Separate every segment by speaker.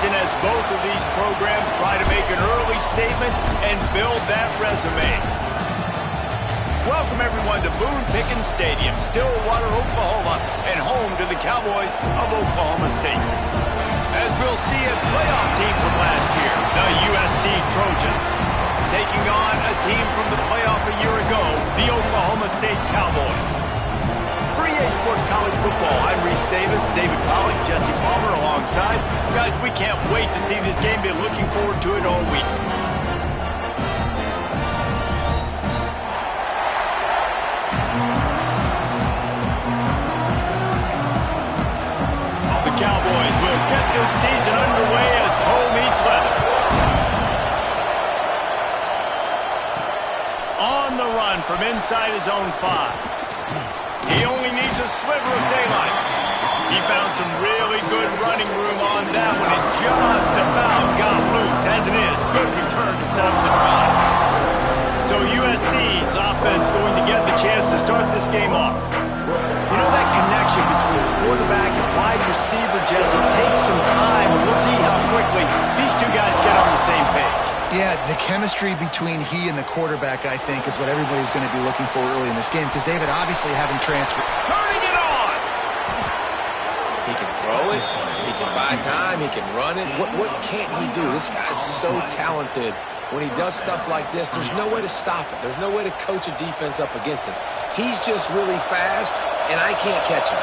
Speaker 1: season as both of these programs try to make an early statement and build that resume. Welcome everyone to Boone Pickens Stadium, Stillwater, Oklahoma, and home to the Cowboys of Oklahoma State. As we'll see, a playoff team from last year, the USC Trojans, taking on a team from the playoff a year ago, the Oklahoma State Cowboys. For EA Sports College Football, I'm Reese Davis, David Pollock, Jesse Palmer alongside. Guys, we can't wait to see this game. Been looking forward to it all week. The Cowboys will get this season underway as toe meets leather. On the run from inside his own 5. He only needs a sliver of daylight. He found some really good running room on that one and just about got loose. As it is, good return to set up the drive. So USC's offense going to get the chance to start this game off. You know, that connection between quarterback and wide receiver, Jesse, takes some time, and we'll see how quickly these two guys get on the same page.
Speaker 2: Yeah, the chemistry between he and the quarterback, I think, is what everybody's going to be looking for early in this game, because David, obviously having transferred.
Speaker 1: Turning it on!
Speaker 3: He can throw it, he can buy time, he can run it. What can't he do? This guy's so talented. When he does stuff like this, there's no way to stop it. There's no way to coach a defense up against this. He's just really fast, and I can't catch him.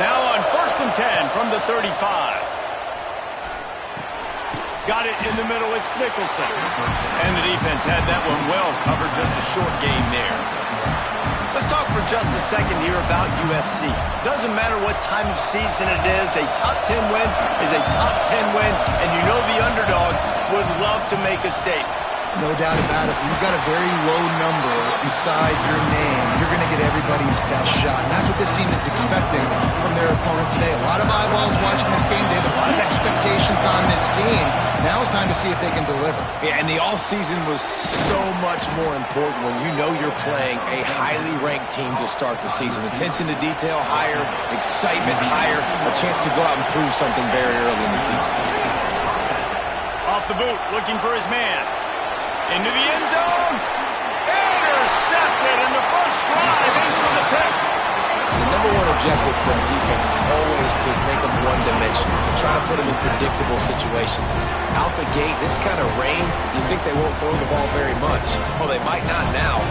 Speaker 1: Now on 1st and 10 from the 35. Got it in the middle, it's Nicholson. And the defense had that one well covered, just a short game there. Let's talk for just a second here about USC. Doesn't matter what time of season it is, a top 10 win is a top 10 win, and you know the underdogs would love to make a statement.
Speaker 2: No doubt about it. You've got a very low number beside your name. You're going to get everybody's best shot. And that's what this team is expecting from their opponent today. A lot of eyeballs watching this game, David. A lot of expectations on this team. Now it's time to see if they can deliver.
Speaker 3: Yeah, and the offseason was so much more important when you know you're playing a highly ranked team to start the season. Attention to detail higher, excitement higher, a chance to go out and prove something very early in the season.
Speaker 1: Off the boot, looking for his man. Into the end zone. Intercepted in the first drive into the pick.
Speaker 3: The number one objective for a defense is always to make them one-dimensional, to try to put them in predictable situations. Out the gate, this kind of rain, you think they won't throw the ball very much. Well, they might not now.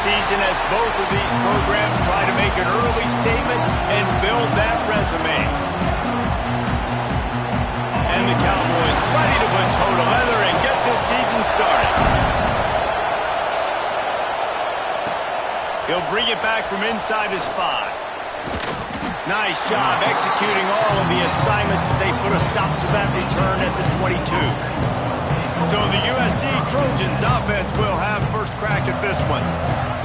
Speaker 1: Season as both of these programs try to make an early statement and build that resume. And the Cowboys ready to put toe to leather and get this season started. He'll bring it back from inside his 5. Nice job executing all of the assignments as they put a stop to that return at the 22. So the USC Trojans offense will have first crack at this one.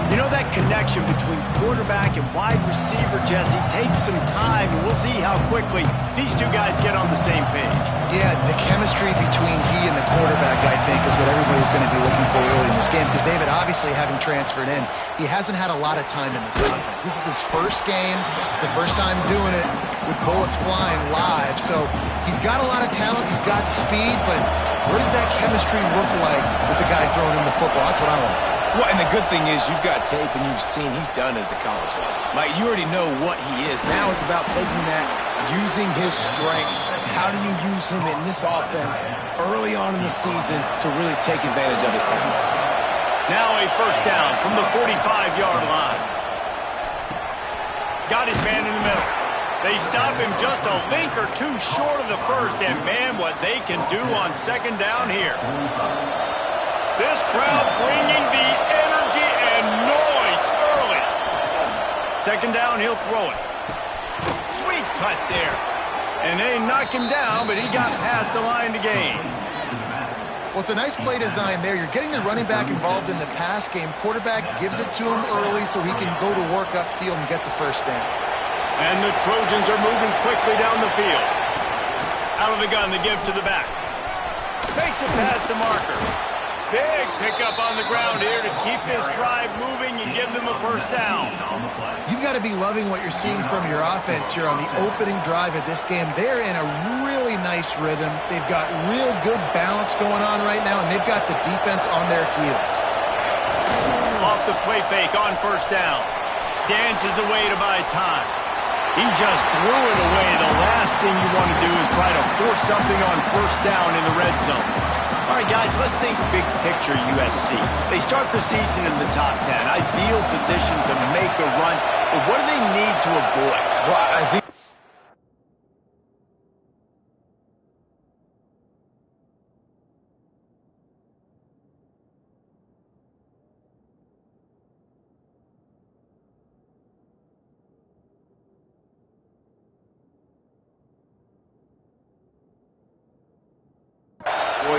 Speaker 1: You know, that connection between quarterback and wide receiver, Jesse, takes some time, and we'll see how quickly these two guys get on the same page.
Speaker 2: Yeah, the chemistry between he and the quarterback, I think, is what everybody's going to be looking for early in this game, because David, obviously having transferred in, he hasn't had a lot of time in this offense. This is his first game. It's the first time doing it with bullets flying live, so he's got a lot of talent. He's got speed, but what does that chemistry look like with the guy throwing him the football? That's what I want to see.
Speaker 3: Well, and the good thing is you've got tape and you've seen he's done it at the college level. Like, you already know what he is. Now it's about taking that, using his strengths. How do you use him in this offense early on in the season to really take advantage of his talents?
Speaker 1: Now a first down from the 45-yard line. Got his man in the middle. They stop him just a link or two short of the first, and man, what they can do on second down here. This crowd bringing the energy and noise early. Second down, he'll throw it. Sweet cut there. And they knocked him down, but he got past the line to gain.
Speaker 2: Well, it's a nice play design there. You're getting the running back involved in the pass game. Quarterback gives it to him early so he can go to work upfield and get the first down.
Speaker 1: And the Trojans are moving quickly down the field. Out of the gun to give to the back. Makes it past the marker. Big pickup on the ground here to keep this drive moving and give them a first down.
Speaker 2: You've got to be loving what you're seeing from your offense here on the opening drive of this game. They're in a really nice rhythm. They've got real good balance going on right now, and they've got the defense on their heels.
Speaker 1: Off the play fake on first down. Dances away to buy time. He just threw it away. The last thing you want to do is try to force something on first down in the red zone. All right, guys, let's think big picture USC. They start the season in the top 10. Ideal position to make a run. But what do they need to avoid?
Speaker 3: Well, I think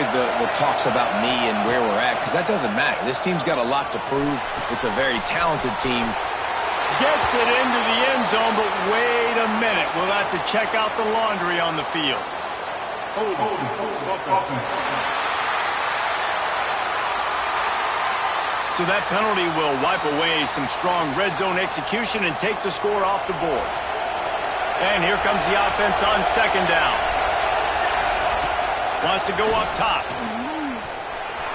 Speaker 3: the talks about me and where we're at, because that doesn't matter. This team's got a lot to prove. It's a very talented team.
Speaker 1: Gets it into the end zone, but wait a minute. We'll have to check out the laundry on the field. So that penalty will wipe away some strong red zone execution and take the score off the board. And here comes the offense on second down. Wants to go up top.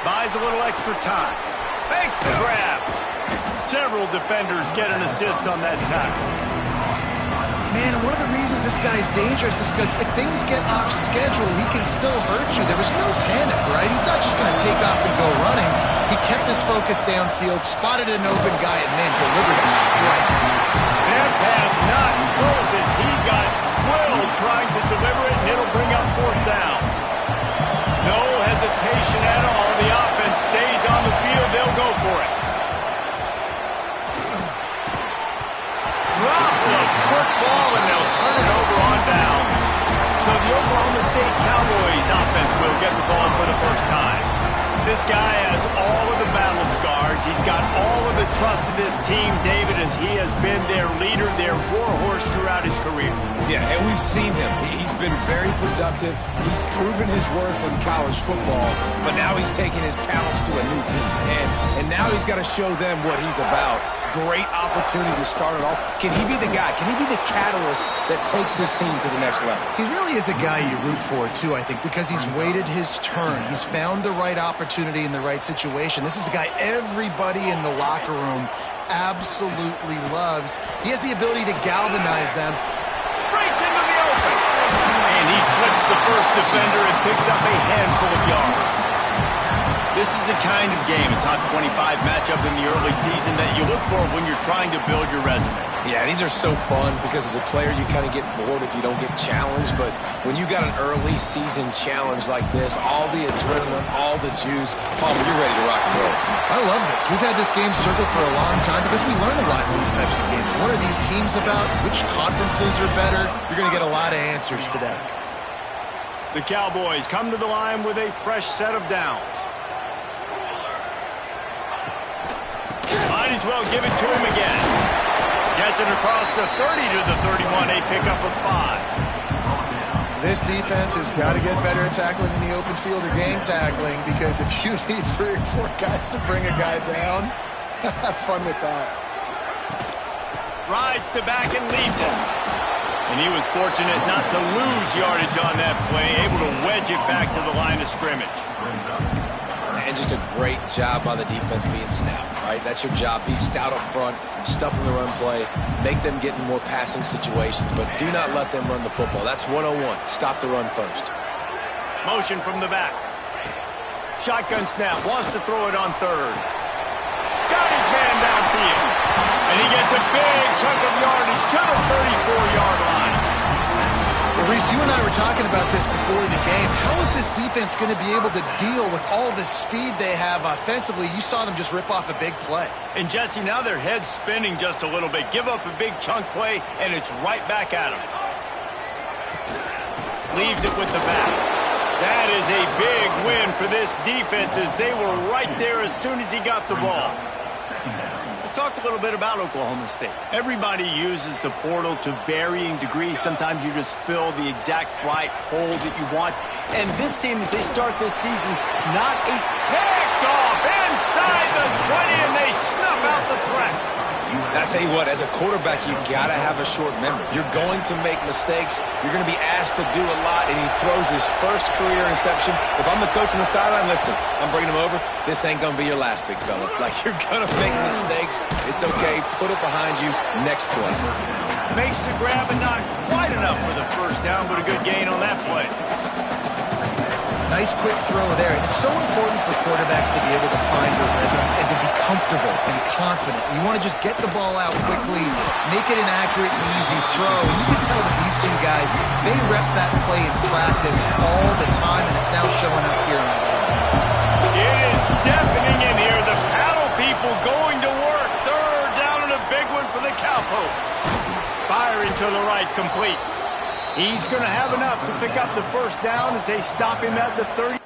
Speaker 1: Buys a little extra time. Makes the grab. Several defenders get an assist on that tackle.
Speaker 2: Man, one of the reasons this guy's dangerous is because if things get off schedule, he can still hurt you. There was no panic, right? He's not just going to take off and go running. He kept his focus downfield, spotted an open guy, and then delivered a strike.
Speaker 1: That pass not close as he got twirled trying to deliver it, and it'll bring up fourth down. No hesitation at all. The offense stays on the field. They'll go for it. Drop the quick ball, and they'll turn it over on downs. So the Oklahoma State Cowboys offense will get the ball for the first time. This guy has all of the battle scars. He's got all of the trust of this team, David, as he has been their leader, their warhorse throughout his career.
Speaker 3: Yeah, and we've seen him. He's been very productive. He's proven his worth in college football, but now he's taking his talents to a new team. And now he's got to show them what he's about. Great opportunity to start it off. Can he be the guy? Can he be the catalyst that takes this team to the next level?
Speaker 2: He really is a guy you root for, too, I think, because he's waited his turn. He's found the right opportunity in the right situation. This is a guy everybody in the locker room absolutely loves. He has the ability to galvanize them.
Speaker 1: Breaks into the open. And he slips the first defender and picks up a handful of yards. This is the kind of game, a top 25 matchup in the early season that you look for when you're trying to build your resume.
Speaker 3: Yeah, these are so fun because as a player you kind of get bored if you don't get challenged, but when you got an early season challenge like this, all the adrenaline, all the juice, Palmer, you're ready to rock and roll.
Speaker 2: I love this. We've had this game circled for a long time because we learn a lot in these types of games. What are these teams about? Which conferences are better? You're going to get a lot of answers today.
Speaker 1: The Cowboys come to the line with a fresh set of downs. Might as well give it to him again. Gets it across the 30 to the 31, a pickup of 5.
Speaker 2: This defense has got to get better at tackling in the open field or game tackling, because if you need 3 or 4 guys to bring a guy down, have fun with that.
Speaker 1: Rides to back and leads it. And he was fortunate not to lose yardage on that play, able to wedge it back to the line of scrimmage.
Speaker 3: And just a great job by the defense being stout, right? That's your job. Be stout up front, stuff in the run play, make them get in more passing situations, but do not let them run the football. That's 101. Stop the run first.
Speaker 1: Motion from the back. Shotgun snap, wants to throw it on third. Got his man downfield. And he gets a big chunk of yardage to the 34-yard line.
Speaker 2: Reese, you and I were talking about this before the game. How is this defense going to be able to deal with all the speed they have offensively? You saw them just rip off a big play.
Speaker 1: And Jesse, now their head's spinning just a little bit. Give up a big chunk play, and it's right back at them. Leaves it with the back. That is a big win for this defense as they were right there as soon as he got the ball. Talk a little bit about Oklahoma State. Everybody uses the portal to varying degrees. Sometimes you just fill the exact right hole that you want. And this team, as they start this season, not a picked off inside the 20, and they snuff out the threat.
Speaker 3: I tell you what, as a quarterback, you got to have a short memory. You're going to make mistakes. You're going to be asked to do a lot, and he throws his first career interception. If I'm the coach on the sideline, listen, I'm bringing him over. This ain't going to be your last, big fella. Like, you're going to make mistakes. It's okay. Put it behind you. Next play.
Speaker 1: Makes the grab, and not quite enough for the first down, but a good gain on that play.
Speaker 2: Nice quick throw there. And it's so important for quarterbacks to be able to find their rhythm and to be comfortable and confident. You want to just get the ball out quickly, make it an accurate and easy throw. And you can tell that these two guys, they rep that play in practice all the time, and it's now showing up here on the field.
Speaker 1: It is deafening in here. The paddle people going to work. Third down and a big one for the Cowpokes. Firing to the right, complete. He's going to have enough to pick up the first down as they stop him at the 30.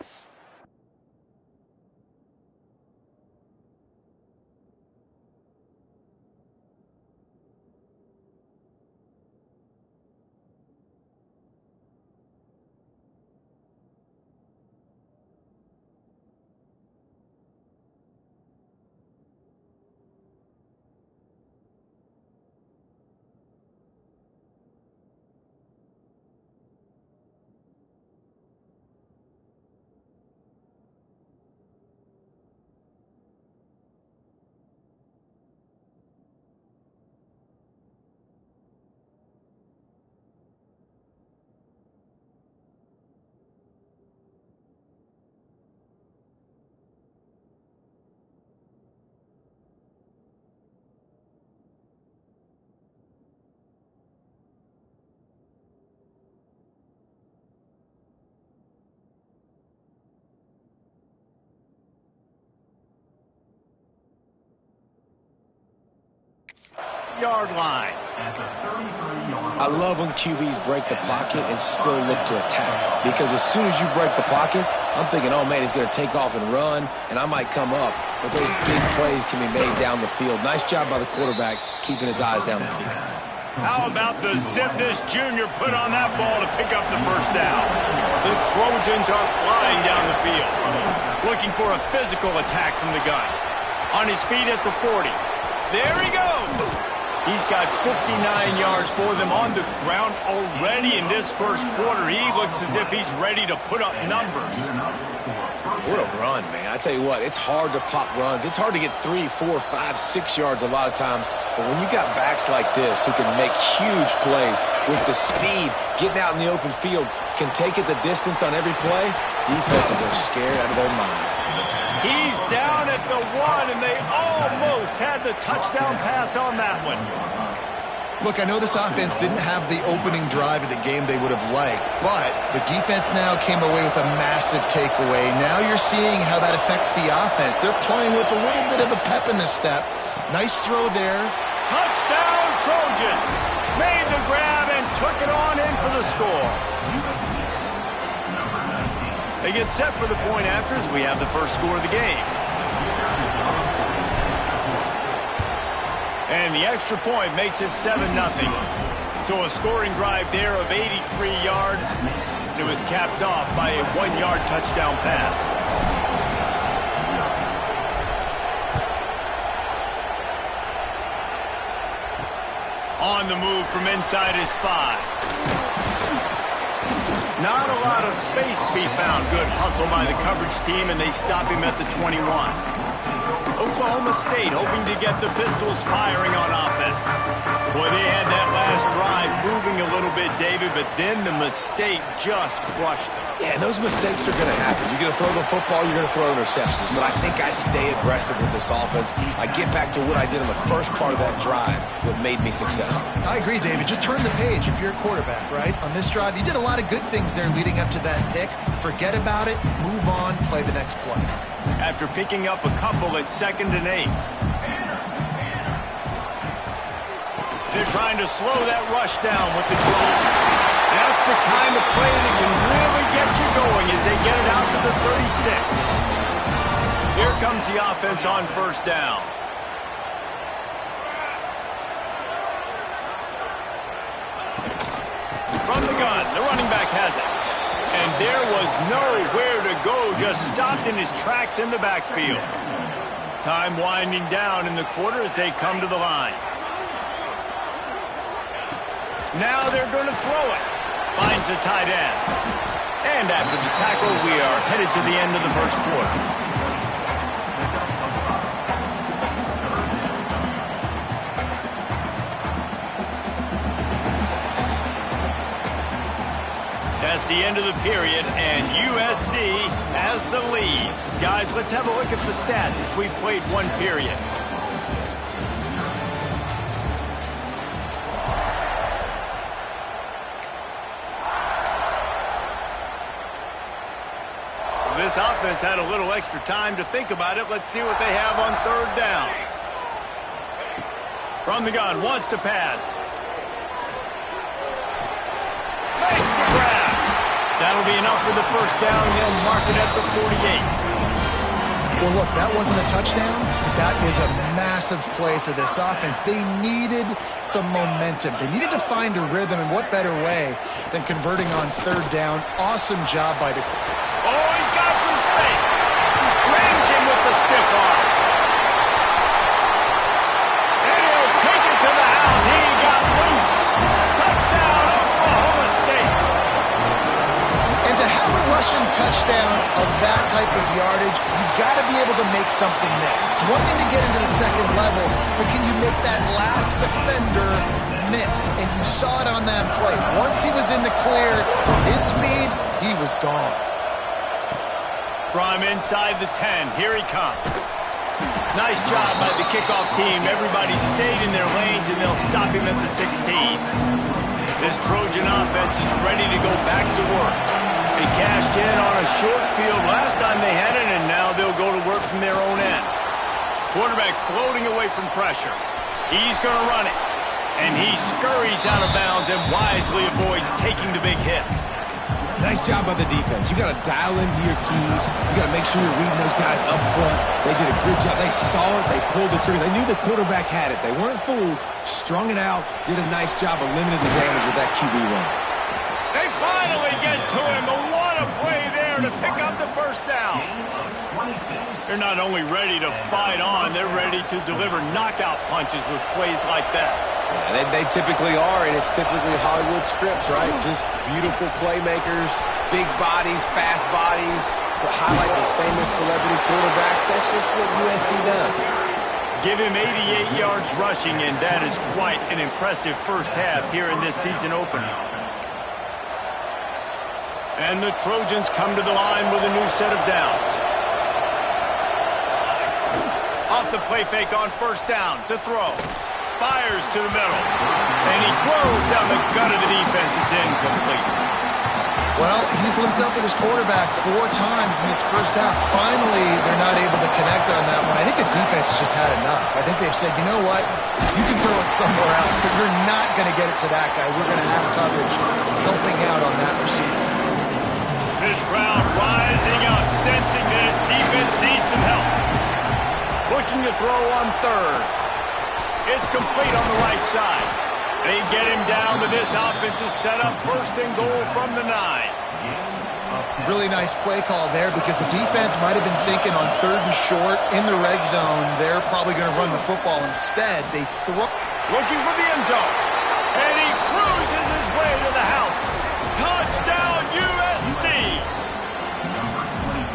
Speaker 1: Yard line.
Speaker 3: I love when QBs break the pocket and still look to attack. Because as soon as you break the pocket, I'm thinking, oh, man, he's going to take off and run, and I might come up. But those big plays can be made down the field. Nice job by the quarterback keeping his eyes down the field.
Speaker 1: How about the zip this junior put on that ball to pick up the first down? The Trojans are flying down the field. Looking for a physical attack from the gun. On his feet at the 40. There he goes. He's got 59 yards for them on the ground already in this first quarter. He looks as if he's ready to put up numbers.
Speaker 3: What a run, man. I tell you what, it's hard to pop runs. It's hard to get 3, 4, 5, 6 yards a lot of times. But when you got backs like this who can make huge plays with the speed, getting out in the open field, can take it the distance on every play, defenses are scared out of their mind.
Speaker 1: He's down at the 1, and they almost had the touchdown pass on that one.
Speaker 2: Look, I know this offense didn't have the opening drive of the game they would have liked, but the defense now came away with a massive takeaway. Now you're seeing how that affects the offense. They're playing with a little bit of a pep in the step. Nice throw there.
Speaker 1: Touchdown, Trojans. Made the grab and took it on in for the score. They get set for the point after as we have the first score of the game. And the extra point makes it 7-0. So a scoring drive there of 83 yards. It was capped off by a 1-yard touchdown pass. On the move from inside his 5. Not a lot of space to be found. Good hustle by the coverage team, and they stop him at the 21. Oklahoma State hoping to get the Pistols firing on offense. Boy, they had that last this drive moving a little bit, David, but then the mistake just crushed them.
Speaker 3: Yeah, and those mistakes are going to happen. You're going to throw the football, you're going to throw interceptions. But I think I stay aggressive with this offense. I get back to what I did in the first part of that drive that made me successful.
Speaker 2: I agree, David. Just turn the page if you're a quarterback, right? On this drive, you did a lot of good things there leading up to that pick. Forget about it, move on, play the next play.
Speaker 1: After picking up a couple at 2nd and 8. They're trying to slow that rush down with the draw. That's the kind of play that can really get you going as they get it out to the 36. Here comes the offense on 1st down. From the gun, the running back has it. And there was nowhere to go, just stopped in his tracks in the backfield. Time winding down in the quarter as they come to the line. Now they're going to throw it. Finds the tight end. And after the tackle, we are headed to the end of the first quarter. That's the end of the period, and USC has the lead. Guys, let's have a look at the stats as we've played one period. This offense had a little extra time to think about it. Let's see what they have on 3rd down. From the gun, wants to pass. Makes the grab. That'll be enough for the 1st down. They'll mark it at the 48.
Speaker 2: Well, look, that wasn't a touchdown. That was a massive play for this offense. They needed some momentum. They needed to find a rhythm, and what better way than converting on 3rd down. Awesome job by the...
Speaker 1: Oh, he's got some space. Rams him with the stiff arm. And he'll take it to the house. He got loose. Touchdown, Oklahoma State.
Speaker 2: And to have a rushing touchdown of that type of yardage, you've got to be able to make something miss. It's one thing to get into the 2nd level, but can you make that last defender miss? And you saw it on that play. Once he was in the clear, his speed, he was gone.
Speaker 1: From inside the 10, here he comes. Nice job by the kickoff team. Everybody stayed in their lanes, and they'll stop him at the 16. This Trojan offense is ready to go back to work. They cashed in on a short field last time they had it, and now they'll go to work from their own end. Quarterback floating away from pressure. He's going to run it. And he scurries out of bounds and wisely avoids taking the big hit.
Speaker 3: Nice job by the defense. You got to dial into your keys. You got to make sure you're reading those guys up front. They did a good job. They saw it. They pulled the trigger. They knew the quarterback had it. They weren't fooled. Strung it out. Did a nice job of limiting the damage with that QB run.
Speaker 1: They finally get to him. But what a play there to pick up the 1st down. They're not only ready to fight on, they're ready to deliver knockout punches with plays like that.
Speaker 3: Yeah, they typically are, and it's typically Hollywood scripts, right? Just beautiful playmakers, big bodies, fast bodies, that highlight the famous celebrity quarterbacks. That's just what USC does.
Speaker 1: Give him 88 yards rushing, and that is quite an impressive 1st half here in this season opener. And the Trojans come to the line with a new set of downs. Off the play fake on 1st down to throw. Fires to the middle. And he throws down the gut of the defense. It's incomplete.
Speaker 2: Well, he's linked up with his quarterback 4 times in this 1st half. Finally, they're not able to connect on that one. I think the defense has just had enough. I think they've said, you know what? You can throw it somewhere else, but you're not going to get it to that guy. We're going to have coverage helping out on that receiver.
Speaker 1: This crowd rising up, sensing that its defense needs some help. Looking to throw on 3rd. It's complete on the right side. They get him down, but this offense is set up 1st and goal from the 9.
Speaker 2: Really nice play call there because the defense might have been thinking on 3rd and short in the red zone. They're probably going to run the football instead. They throw.
Speaker 1: Looking for the end zone. And he cruises his way to the house. Touchdown, USC.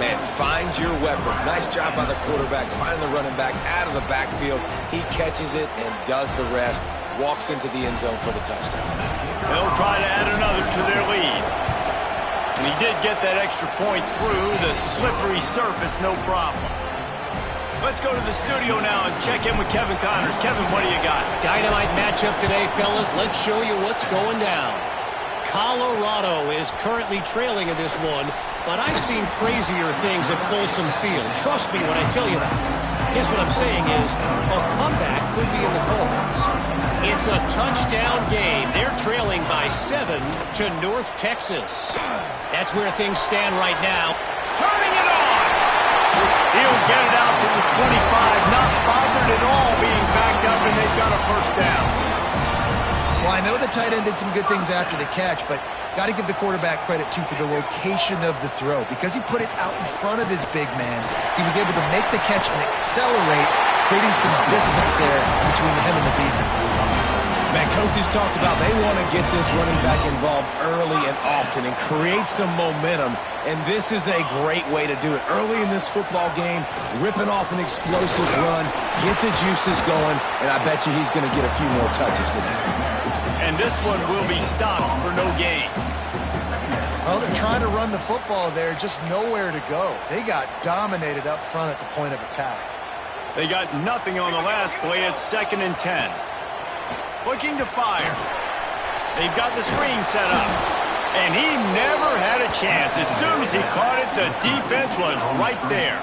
Speaker 3: Man, find your weapons. Nice job by the quarterback, finding the running back out of the backfield. He catches it and does the rest. walks into the end zone for the touchdown.
Speaker 1: They'll try to add another to their lead. And he did get that extra point through the slippery surface, no problem. Let's go to the studio now and check in with Kevin Connors. Kevin, what do you got?
Speaker 4: Dynamite matchup today, fellas. Let's show you what's going down. Colorado is currently trailing in this one, but I've seen crazier things at Folsom Field. Trust me when I tell you that. Guess what I'm saying is a comeback could be in the cards. It's a touchdown game. They're trailing by 7 to North Texas. That's where things stand right now.
Speaker 1: Turning it on! He'll get it out to the 25, not bothered at all being backed up, and they've got a first down.
Speaker 2: Well, I know the tight end did some good things after the catch, but got to give the quarterback credit, too, for the location of the throw. Because he put it out in front of his big man, he was able to make the catch and accelerate, creating some distance there between him and the defense.
Speaker 3: Man, coaches talked about they want to get this running back involved early and often and create some momentum, and this is a great way to do it. Early in this football game, ripping off an explosive run, get the juices going, and I bet you he's going to get a few more touches today.
Speaker 1: And this one will be stopped for no gain.
Speaker 2: Well, they're trying to run the football there, just nowhere to go. They got dominated up front at the point of attack.
Speaker 1: They got nothing on the last play. It's 2nd and 10. Looking to fire. They've got the screen set up. And he never had a chance. As soon as he caught it, the defense was right there.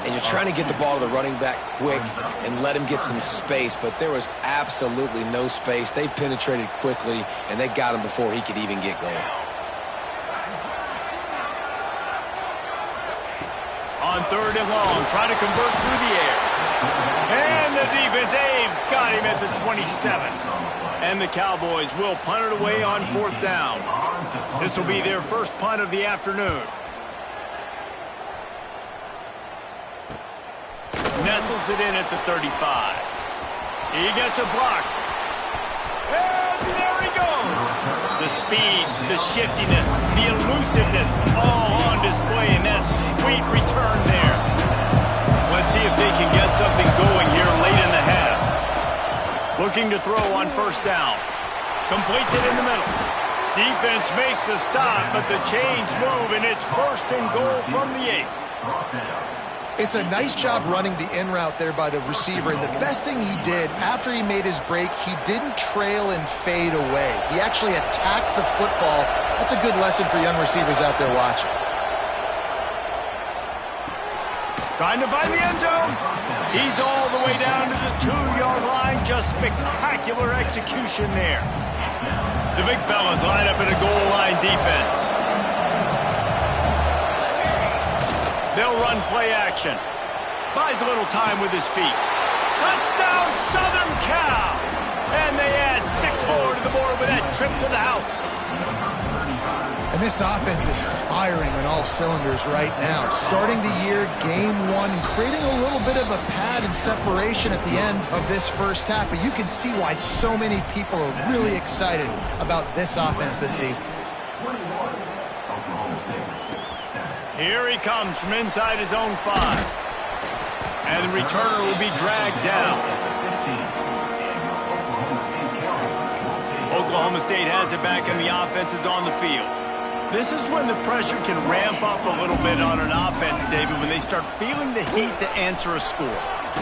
Speaker 3: And you're trying to get the ball to the running back quick and let him get some space, but there was absolutely no space. They penetrated quickly, and they got him before he could even get going.
Speaker 1: On 3rd and long, trying to convert through the air. And the defense, they've got him at the 27. And the Cowboys will punt it away on 4th down. This will be their first punt of the afternoon. Nestles it in at the 35. He gets a block. And there he goes. The speed, the shiftiness, the elusiveness, all on display in that sweet return there. Let's see if they can get something going here late in the half. Looking to throw on 1st down. Completes it in the middle. Defense makes a stop, but the chains move, and it's 1st and goal from the 8.
Speaker 2: It's a nice job running the in route there by the receiver, and the best thing he did after he made his break, he didn't trail and fade away. He actually attacked the football. That's a good lesson for young receivers out there watching.
Speaker 1: Trying to find the end zone. He's all the way down to the 2-yard line. Just spectacular execution there. The big fellas line up in a goal line defense. They'll run play action. Buys a little time with his feet. Touchdown, Southern Cal! And they add 6 more to the board with that trip to the house.
Speaker 2: And this offense is firing on all cylinders right now. Starting the year, game 1, and creating a little bit of a pad and separation at the end of this first half. But you can see why so many people are really excited about this offense this season.
Speaker 1: Here he comes from inside his own 5. And the returner will be dragged down. Oklahoma State has it back and the offense is on the field. This is when the pressure can ramp up a little bit on an offense, David, when they start feeling the heat to answer a score.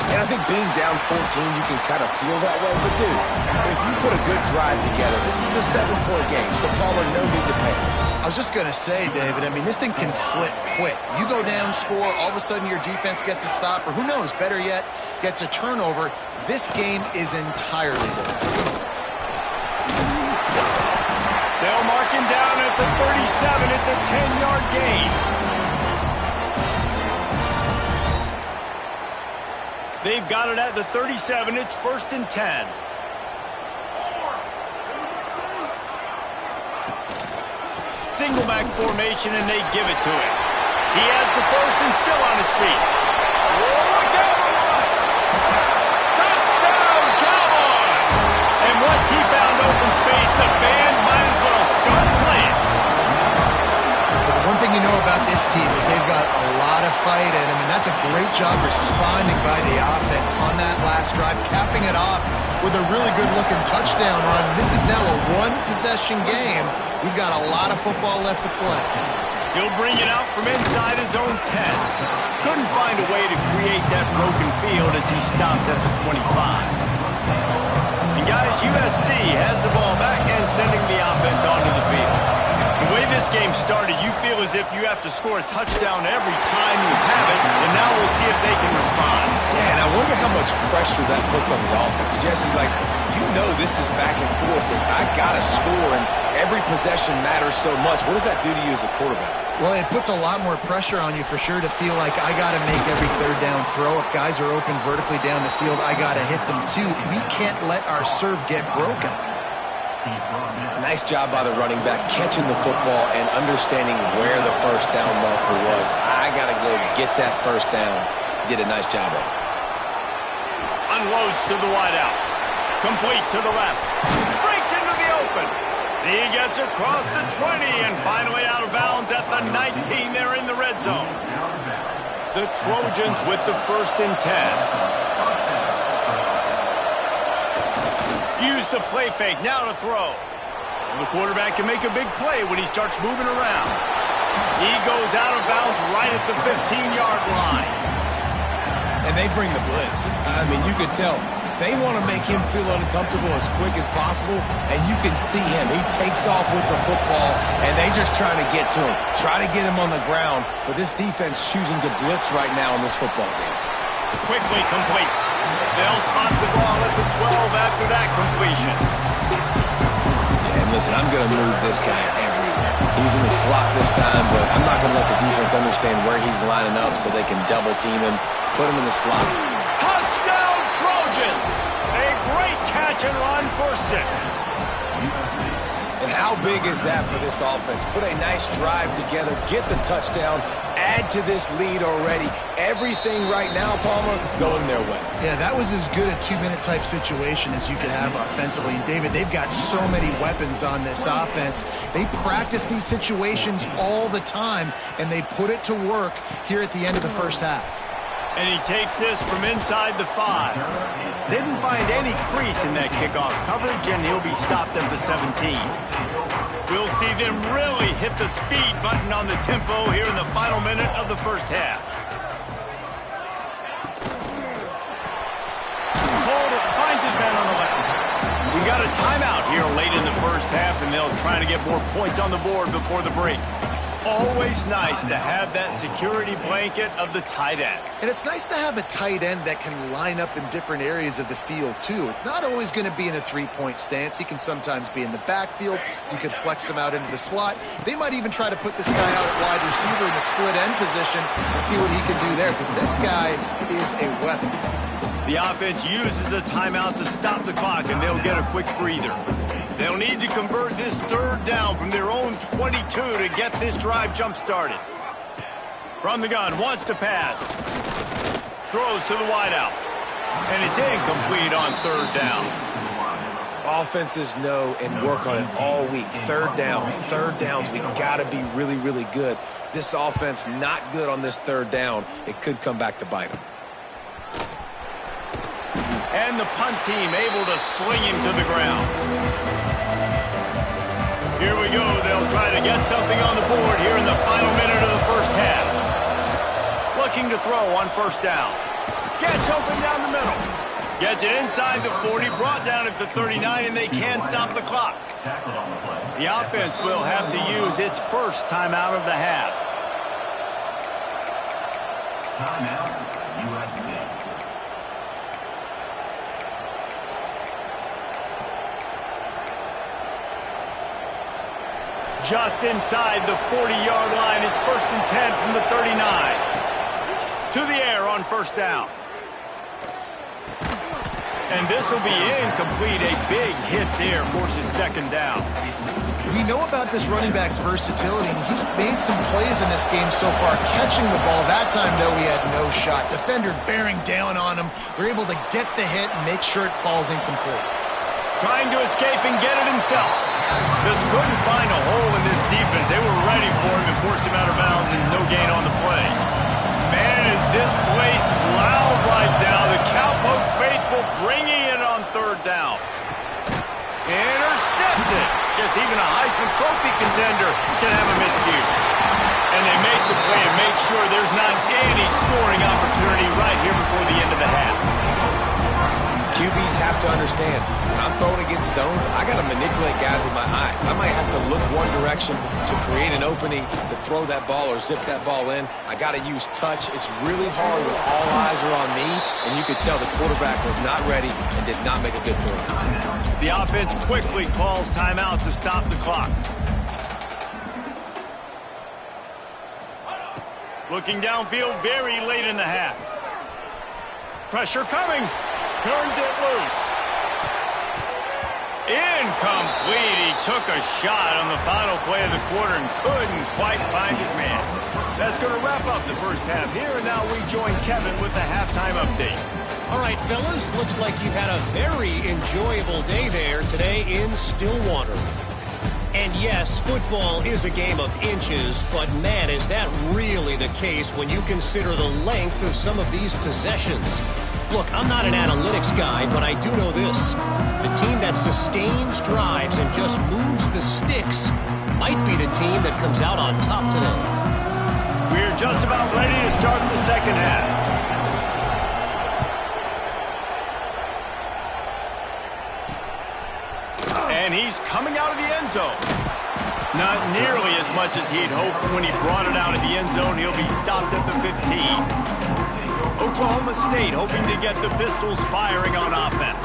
Speaker 3: And I think being down 14, you can kind of feel that way. But, dude, if you put a good drive together, this is a 7-point game, so Palmer, no need to panic.
Speaker 2: I was just going to say, David, I mean, this thing can flip quick. You go down, score, all of a sudden your defense gets a stop, or who knows, better yet, gets a turnover. This game is entirely different.
Speaker 1: They'll mark him down at the 37. It's a 10-yard gain. They've got it at the 37. It's 1st and 10. Single back formation, and they give it to him. He has the 1st and still on his feet. Look out! Touchdown, Cowboys! And once he found open space, the band might as well start playing.
Speaker 2: One thing you know about about this team is they've got a lot of fight in them, and that's a great job responding by the offense on that last drive, capping it off with a really good-looking touchdown run. This is now a one-possession game. We've got a lot of football left to play.
Speaker 1: He'll bring it out from inside his own 10. Couldn't find a way to create that broken field as he stopped at the 25. And guys, USC has the ball back and sending the offense onto the field. The way this game started, you feel as if you have to score a touchdown every time you have it, and now we'll see if they can respond.
Speaker 3: Yeah, and I wonder how much pressure that puts on the offense. Jesse, like, you know this is back and forth, and I got to score, and every possession matters so much. What does that do to you as a quarterback?
Speaker 2: Well, it puts a lot more pressure on you for sure to feel like I got to make every third down throw. If guys are open vertically down the field, I got to hit them too. We can't let our serve get broken.
Speaker 3: Nice job by the running back, catching the football and understanding where the first down marker was. I got to go get that first down. He did a nice job of it.
Speaker 1: Unloads to the wideout. Complete to the left. Breaks into the open. He gets across the 20 and finally out of bounds at the 19. They're in the red zone. The Trojans with the 1st and 10. Use the play fake. Now to throw. The quarterback can make a big play when he starts moving around. He goes out of bounds right at the 15-yard line.
Speaker 3: And they bring the blitz. I mean, you could tell. They want to make him feel uncomfortable as quick as possible, and you can see him. He takes off with the football, and they just trying to get to him, try to get him on the ground, but this defense choosing to blitz right now in this football game.
Speaker 1: Quickly complete. They'll spot the ball at the 12 after that completion.
Speaker 3: Yeah, and listen, I'm going to move this guy everywhere. He's in the slot this time, but I'm not going to let the defense understand where he's lining up so they can double team him, put him in the slot.
Speaker 1: Touchdown, Trojans! A great catch and run for 6.
Speaker 3: And how big is that for this offense? Put a nice drive together, get the touchdown, add to this lead already. Everything right now, Palmer, going their way.
Speaker 2: Yeah, that was as good a 2-minute type situation as you could have offensively. And David, they've got so many weapons on this offense. They practice these situations all the time, and they put it to work here at the end of the first half.
Speaker 1: And he takes this from inside the 5. Didn't find any crease in that kickoff coverage, and he'll be stopped at the 17. We'll see them really hit the speed button on the tempo here in the final minute of the first half. Holder finds his man on the left. We got a timeout here late in the first half, and they'll try to get more points on the board before the break. Always nice to have that security blanket of the tight end.
Speaker 2: And it's nice to have a tight end that can line up in different areas of the field, too. It's not always going to be in a three-point stance. He can sometimes be in the backfield. You could flex him out into the slot. They might even try to put this guy out at wide receiver in the split end position and see what he can do there, because this guy is a weapon.
Speaker 1: The offense uses a timeout to stop the clock, and they'll get a quick breather. They'll need to convert this third down from their own 22 to get this drive jump-started. From the gun, wants to pass. Throws to the wideout. And it's incomplete on third down.
Speaker 3: Offenses know and work on it all week. Third downs. We got to be really, really good. This offense not good on this third down. It could come back to bite them.
Speaker 1: And the punt team able to sling him to the ground. Here we go. They'll try to get something on the board here in the final minute of the first half. Looking to throw on first down. Gets open down the middle. Gets it inside the 40, brought down at the 39, and they can stop the clock. The offense will have to use its first timeout of the half.
Speaker 5: Timeout, USC.
Speaker 1: Just inside the 40-yard line. It's 1st and 10 from the 39. To the air on first down. And this will be incomplete. A big hit there forces second down.
Speaker 2: We know about this running back's versatility, and he's made some plays in this game so far, catching the ball. That time, though, he had no shot. Defender bearing down on him. They're able to get the hit and make sure it falls incomplete.
Speaker 1: Trying to escape and get it himself. Just couldn't find a hole in this defense. They were ready for him and forced him out of bounds, and Even a Heisman Trophy contender can have a miscue. And they make the play and make sure there's not any scoring opportunity right here before the end of the half.
Speaker 3: QBs have to understand, when I'm throwing against zones, I got to manipulate guys with my eyes. I might have to look one direction to create an opening to throw that ball or zip that ball in. I got to use touch. It's really hard when all eyes are on me, and you could tell the quarterback was not ready and did not make a good throw.
Speaker 1: The offense quickly calls timeout to stop the clock. Looking downfield very late in the half. Pressure coming. Turns it loose. Incomplete. He took a shot on the final play of the quarter and couldn't quite find his man. That's going to wrap up the first half here, and now we join Kevin with the halftime update.
Speaker 4: All right, fellas, looks like you've had a very enjoyable day there today in Stillwater. And yes, football is a game of inches, but man, is that really the case when you consider the length of some of these possessions. Look, I'm not an analytics guy, but I do know this. The team that sustains drives and just moves the sticks might be the team that comes out on top today.
Speaker 1: We're just about ready to start the second half. And he's coming out of the end zone. Not nearly as much as he'd hoped when he brought it out of the end zone. He'll be stopped at the 15. Oklahoma State hoping to get the Pistols firing on offense.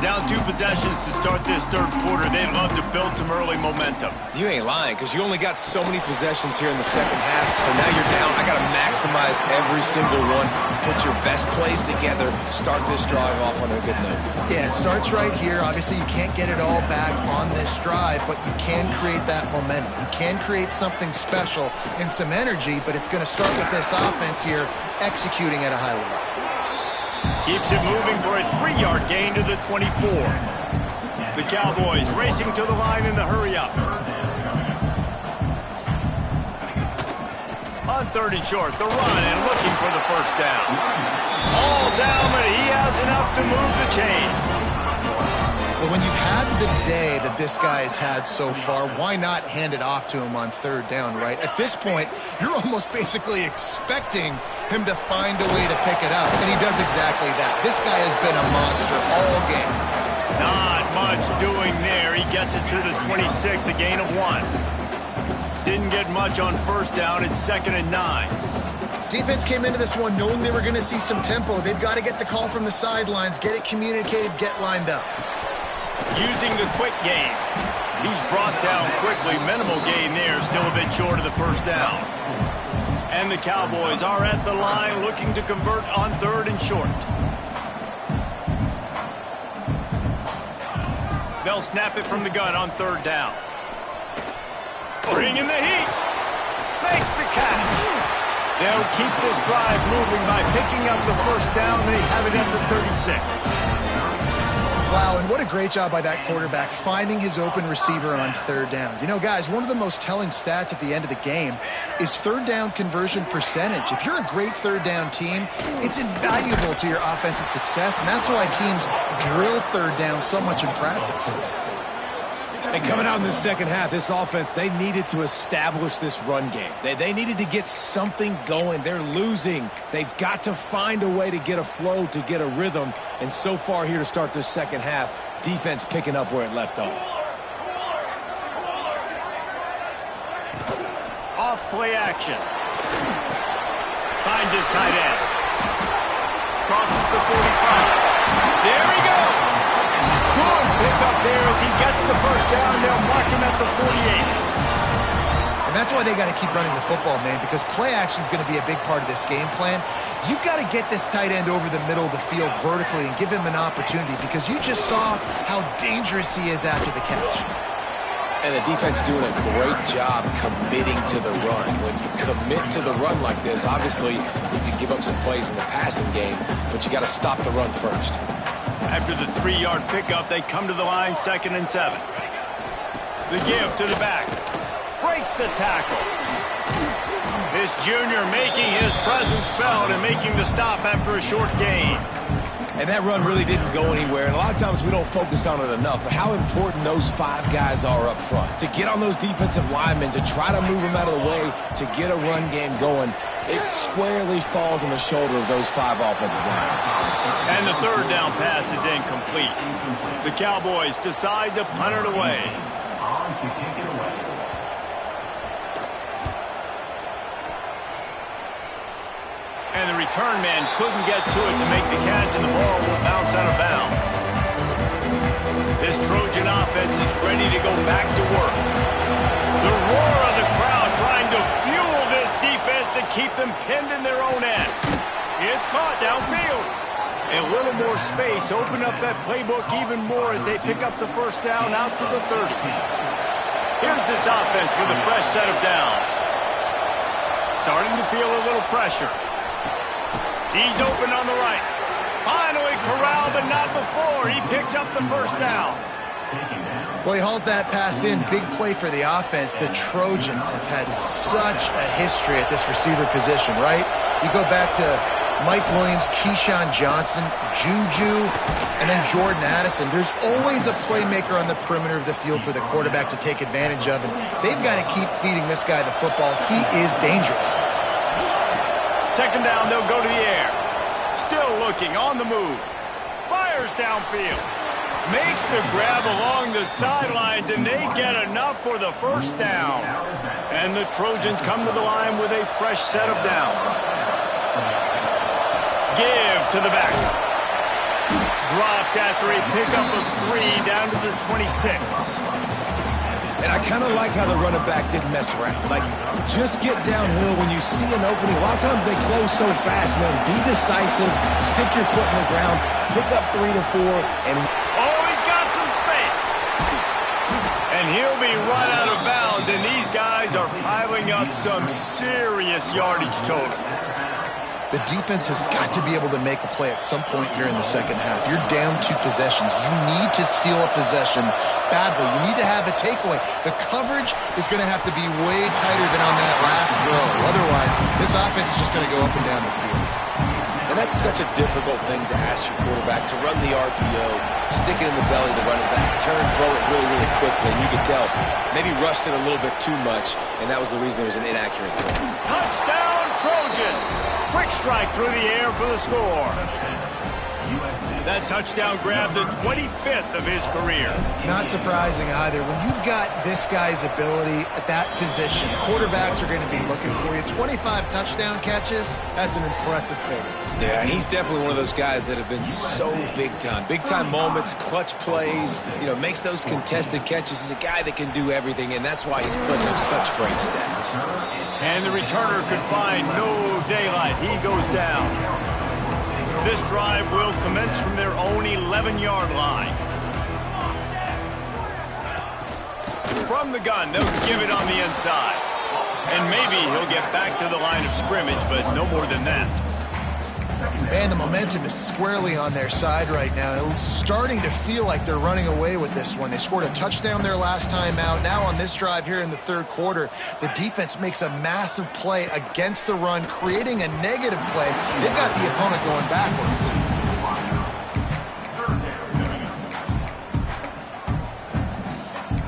Speaker 1: Down 2 possessions to start this third quarter. They'd love to build some early momentum.
Speaker 3: You ain't lying, because you only got so many possessions here in the second half, so now you're down. I got to maximize every single one. Put your best plays together. Start this drive off on a good note.
Speaker 2: Yeah, it starts right here. Obviously, you can't get it all back on this drive, but you can create that momentum. You can create something special and some energy, but it's going to start with this offense here executing at a high level.
Speaker 1: Keeps it moving for a 3-yard gain to the 24. The Cowboys racing to the line in the hurry-up. On 3rd and short, the run and looking for the first down. All down, but he has enough to move the chains.
Speaker 2: Well, when you've had the day that this guy has had so far, why not hand it off to him on 3rd down, right? At this point, you're almost basically expecting him to find a way to pick it up, and he does exactly that. This guy has been a monster all game.
Speaker 1: Not much doing there. He gets it to the 26, a gain of 1. Didn't get much on 1st down. It's 2nd and 9.
Speaker 2: Defense came into this one knowing they were going to see some tempo. They've got to get the call from the sidelines, get it communicated, get lined up.
Speaker 1: Using the quick game. He's brought down quickly. Minimal gain there. Still a bit short of the first down. And the Cowboys are at the line looking to convert on 3rd and short. They'll snap it from the gun on 3rd down. Bringing the heat. Makes the catch. They'll keep this drive moving by picking up the first down. They have it at the 36.
Speaker 2: Wow, and what a great job by that quarterback finding his open receiver on 3rd down. You know, guys, one of the most telling stats at the end of the game is 3rd down conversion percentage. If you're a great 3rd down team, it's invaluable to your offensive success, and that's why teams drill 3rd down so much in practice.
Speaker 3: And coming out in the second half, this offense, they needed to establish this run game. They needed to get something going. They're losing. They've got to find a way to get a flow, to get a rhythm. And so far here to start this second half, defense picking up where it left off.
Speaker 1: Off play action. Finds his tight end. Crosses the 45. There he goes. Good pick up there as he gets the first down. They'll mark him at the 48.
Speaker 2: And that's why they got to keep running the football, man, because play action is going to be a big part of this game plan. You've got to get this tight end over the middle of the field vertically and give him an opportunity, because you just saw how dangerous he is after the catch.
Speaker 3: And the defense doing a great job committing to the run. When you commit to the run like this, obviously you can give up some plays in the passing game, but you got to stop the run first.
Speaker 1: After the 3-yard pickup, they come to the line, 2nd and 7. The give to the back. Breaks the tackle. This junior making his presence felt and making the stop after a short gain.
Speaker 3: And that run really didn't go anywhere. And a lot of times we don't focus on it enough. But how important those 5 guys are up front. To get on those defensive linemen, to try to move them out of the way, to get a run game going, it squarely falls on the shoulder of those 5 offensive linemen.
Speaker 1: And the third down pass is incomplete. The Cowboys decide to punt it away.
Speaker 5: On to kick it away.
Speaker 1: And the return man couldn't get to it to make the catch, and the ball will bounce out of bounds. This Trojan offense is ready to go back to work. The roar of the crowd trying to fuel this defense to keep them pinned in their own end. It's caught downfield. A little more space, open up that playbook even more as they pick up the first down out to the 30. Here's this offense with a fresh set of downs. Starting to feel a little pressure. He's open on the right. Finally corralled, but not before. He picks up the first down.
Speaker 2: Well, he hauls that pass in. Big play for the offense. The Trojans have had such a history at this receiver position, right? You go back to Mike Williams, Keyshawn Johnson, Juju, and then Jordan Addison. There's always a playmaker on the perimeter of the field for the quarterback to take advantage of, and they've got to keep feeding this guy the football. He is dangerous.
Speaker 1: Second down, they'll go to the air. Still looking, on the move. Fires downfield. Makes the grab along the sidelines, and they get enough for the first down. And the Trojans come to the line with a fresh set of downs. Give to the back. Dropped after a pickup of 3 down to the 26.
Speaker 3: And I kind of like how the running back didn't mess around. Like, just get downhill when you see an opening. A lot of times they close so fast, man. Be decisive, stick your foot in the ground, pick up 3 to 4, and...
Speaker 1: Oh, he's got some space. And he'll be run out of bounds, and these guys are piling up some serious yardage totals.
Speaker 2: The defense has got to be able to make a play at some point here in the second half. You're down 2 possessions. You need to steal a possession badly. You need to have a takeaway. The coverage is going to have to be way tighter than on that last throw. Otherwise, this offense is just going to go up and down the field.
Speaker 3: And that's such a difficult thing to ask your quarterback, to run the RPO, stick it in the belly of the running back, turn, throw it really, really quickly. And you could tell, maybe rushed it a little bit too much, and that was the reason there was an inaccurate throw.
Speaker 1: Touchdown, Trojans! Quick strike through the air for the score. That touchdown grabbed the 25th of his career.
Speaker 2: Not surprising either. When you've got this guy's ability at that position, quarterbacks are going to be looking for you. 25 touchdown catches, that's an impressive figure.
Speaker 3: Yeah, he's definitely one of those guys that have been so big time. Big time moments, clutch plays, you know, makes those contested catches. He's a guy that can do everything, and that's why he's putting up such great stats.
Speaker 1: And the returner could find no daylight. He goes down. This drive will commence from their own 11-yard line. From the gun, they'll give it on the inside. And maybe he'll get back to the line of scrimmage, but no more than that.
Speaker 2: Man, the momentum is squarely on their side right now. It's starting to feel like they're running away with this one. They scored a touchdown their last time out. Now on this drive here in the third quarter, the defense makes a massive play against the run, creating a negative play. They've got the opponent going backwards.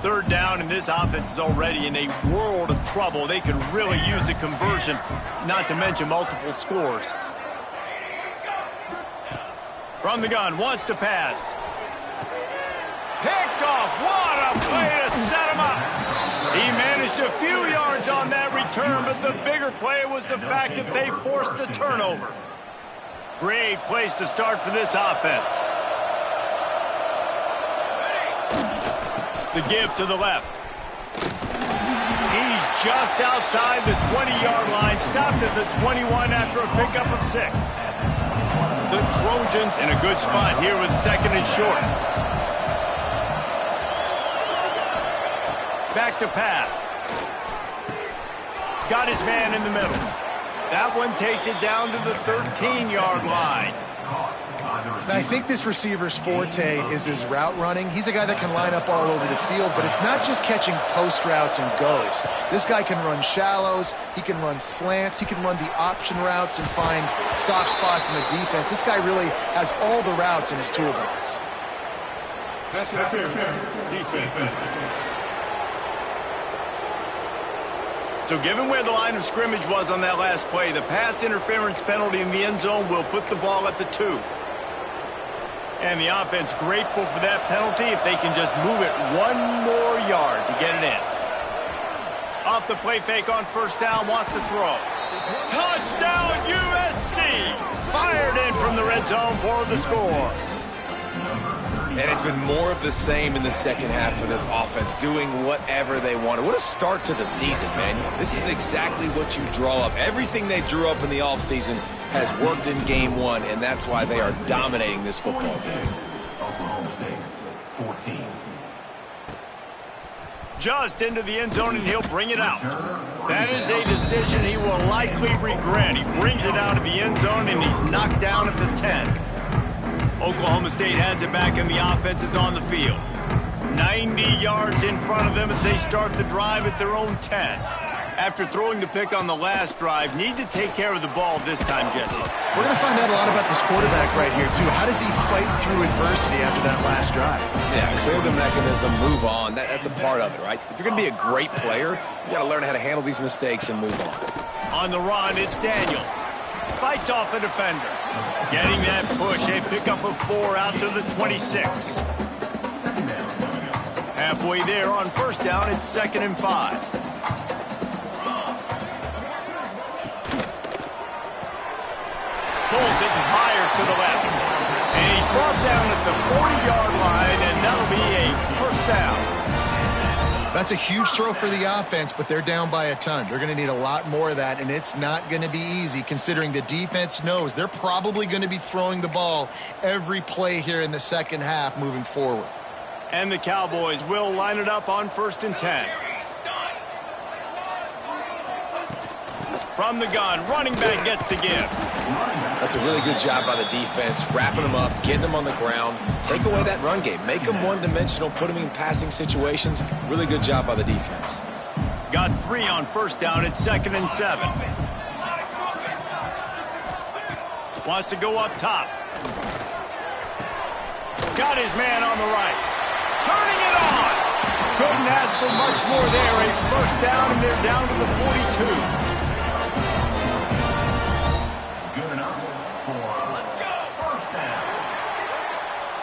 Speaker 1: Third down, and this offense is already in a world of trouble. They could really use a conversion, not to mention multiple scores. From the gun, wants to pass. Picked off. What a play to set him up. He managed a few yards on that return, but the bigger play was the fact that they forced the turnover. Great place to start for this offense. The give to the left. He's just outside the 20-yard line, stopped at the 21 after a pickup of 6. The Trojans in a good spot here with second and short. Back to pass. Got his man in the middle. That one takes it down to the 13-yard line.
Speaker 2: And I think this receiver's forte is his route running. He's a guy that can line up all over the field, but it's not just catching post routes and goes. This guy can run shallows, he can run slants, he can run the option routes and find soft spots in the defense. This guy really has all the routes in his toolbox.
Speaker 6: Pass interference, defense.
Speaker 1: So given where the line of scrimmage was on that last play, the pass interference penalty in the end zone will put the ball at the 2. And the offense grateful for that penalty if they can just move it 1 more yard to get it in. Off the play fake on first down, wants to throw. Touchdown USC! Fired in from the red zone for the score.
Speaker 3: And it's been more of the same in the second half for this offense, doing whatever they wanted. What a start to the season, man. This is exactly what you draw up. Everything they drew up in the offseason has worked in game 1, and that's why they are dominating this football game.
Speaker 5: Oklahoma State, 14.
Speaker 1: Just into the end zone, and he'll bring it out. That is a decision he will likely regret. He brings it out of the end zone, and he's knocked down at the 10. Oklahoma State has it back, and the offense is on the field. 90 yards in front of them as they start the drive at their own 10. After throwing the pick on the last drive, need to take care of the ball this time, Jesse.
Speaker 2: We're going to find out a lot about this quarterback right here, too. How does he fight through adversity after that last drive?
Speaker 3: Yeah, clear the mechanism, move on. That's a part of it, right? If you're going to be a great player, you got to learn how to handle these mistakes and move on.
Speaker 1: On the run, it's Daniels. Fights off a defender. Getting that push, a pickup of 4 out to the 26. Halfway there on first down, it's 2nd and 5. Pulls it and fires to the left. And he's brought down at the 40-yard line, and that'll be a first down.
Speaker 2: That's a huge throw for the offense, but they're down by a ton. They're going to need a lot more of that, and it's not going to be easy considering the defense knows they're probably going to be throwing the ball every play here in the second half moving forward.
Speaker 1: And the Cowboys will line it up on 1st and 10. From the gun, running back gets to give.
Speaker 3: That's a really good job by the defense, wrapping them up, getting them on the ground. Take away that run game. Make them one-dimensional, put them in passing situations. Really good job by the defense.
Speaker 1: Got 3 on first down at 2nd and 7. Wants to go up top. Got his man on the right. Turning it on. Couldn't ask for much more there. A first down, and they're down to the 42.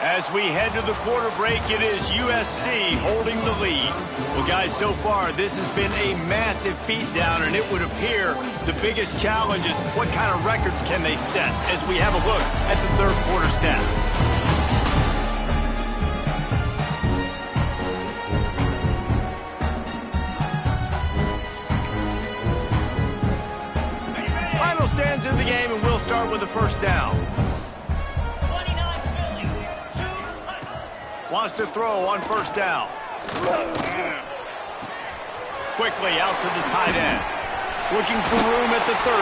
Speaker 1: As we head to the quarter break, it is USC holding the lead. Well, guys, so far, this has been a massive beatdown, and it would appear the biggest challenge is what kind of records can they set as we have a look at the third quarter stats. Final stands in the game, and we'll start with the first down. Wants to throw on first down. Quickly out to the tight end. Looking for room at the 30.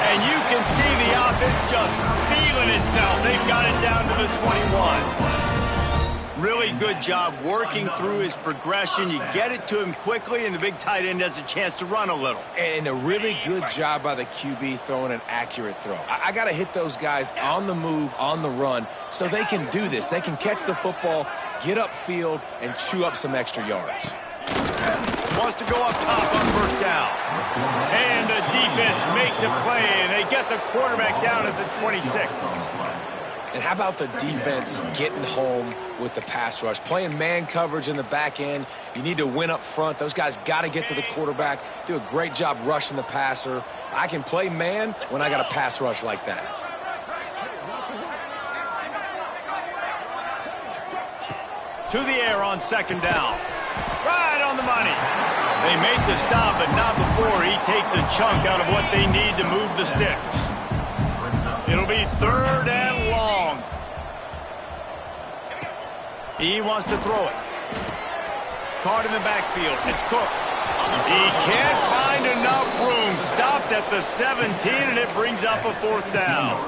Speaker 1: And you can see the offense just feeling itself. They've got it down to the 21. Really good job working through his progression. You get it to him quickly, and the big tight end has a chance to run a little.
Speaker 3: And a really good job by the QB throwing an accurate throw. I got to hit those guys on the move, on the run, so they can do this. They can catch the football, get upfield, and chew up some extra yards.
Speaker 1: Wants to go up top on first down. And the defense makes a play, and they get the quarterback down at the 26.
Speaker 3: And how about the defense getting home with the pass rush? Playing man coverage in the back end. You need to win up front. Those guys got to get to the quarterback. Do a great job rushing the passer. I can play man when I got a pass rush like that.
Speaker 1: To the air on second down. Right on the money. They make the stop, but not before he takes a chunk out of what they need to move the sticks. It'll be 3rd and long. He wants to throw it. Caught in the backfield. It's Cook. He can't find enough room. Stopped at the 17, and it brings up a 4th down.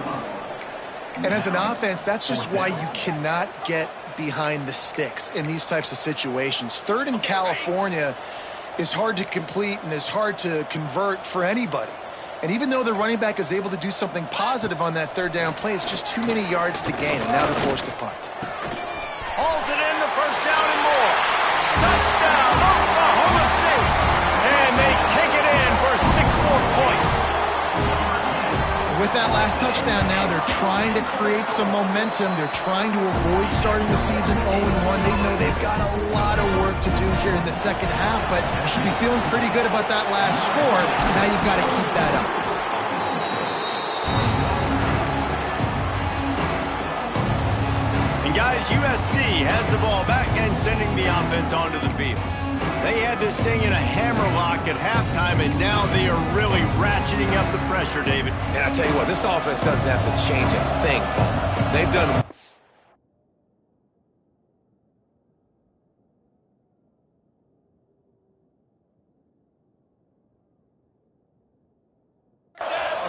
Speaker 2: And as an offense, that's just why you cannot get behind the sticks in these types of situations. Third in California is hard to complete and is hard to convert for anybody. And even though the running back is able to do something positive on that third down play, it's just too many yards to gain, and now they're forced to punt.
Speaker 1: Hauls it in, the first down and more. Touchdown, Oklahoma State. And they take it in for 6 more points.
Speaker 2: With that last touchdown now, they're trying to create some momentum. They're trying to avoid starting the season 0-1. They know they've got a lot of work to do here in the second half, but you should be feeling pretty good about that last score. Now you've got to keep that up.
Speaker 1: And guys, USC has the ball back and sending the offense onto the field. They had this thing in a hammerlock at halftime, and now they are really ratcheting up the pressure, David.
Speaker 3: And I tell you what, this offense doesn't have to change a thing, Paul. They've done...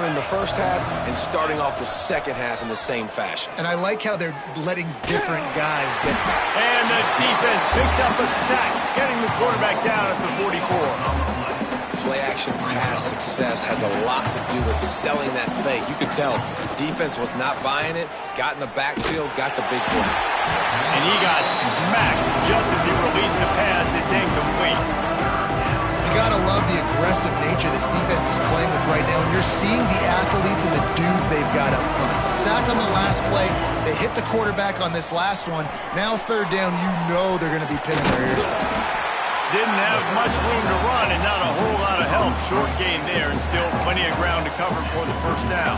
Speaker 3: in the first half and starting off the second half in the same fashion.
Speaker 2: And I like how they're letting different guys get...
Speaker 1: And the defense picks up a sack, getting the quarterback down at the 44.
Speaker 3: Play-action pass success has a lot to do with selling that fake. You could tell defense was not buying it, got in the backfield, got the big play.
Speaker 1: And he got smacked just as he released the pass. It's incomplete.
Speaker 2: You gotta love the aggressive nature this defense is playing with right now, and you're seeing the athletes and the dudes they've got up front. A sack on the last play, they hit the quarterback on this last one. Now third down, you know they're gonna be pinning their ears back.
Speaker 1: Didn't have much room to run and not a whole lot of help. Short gain there and still plenty of ground to cover for the first down.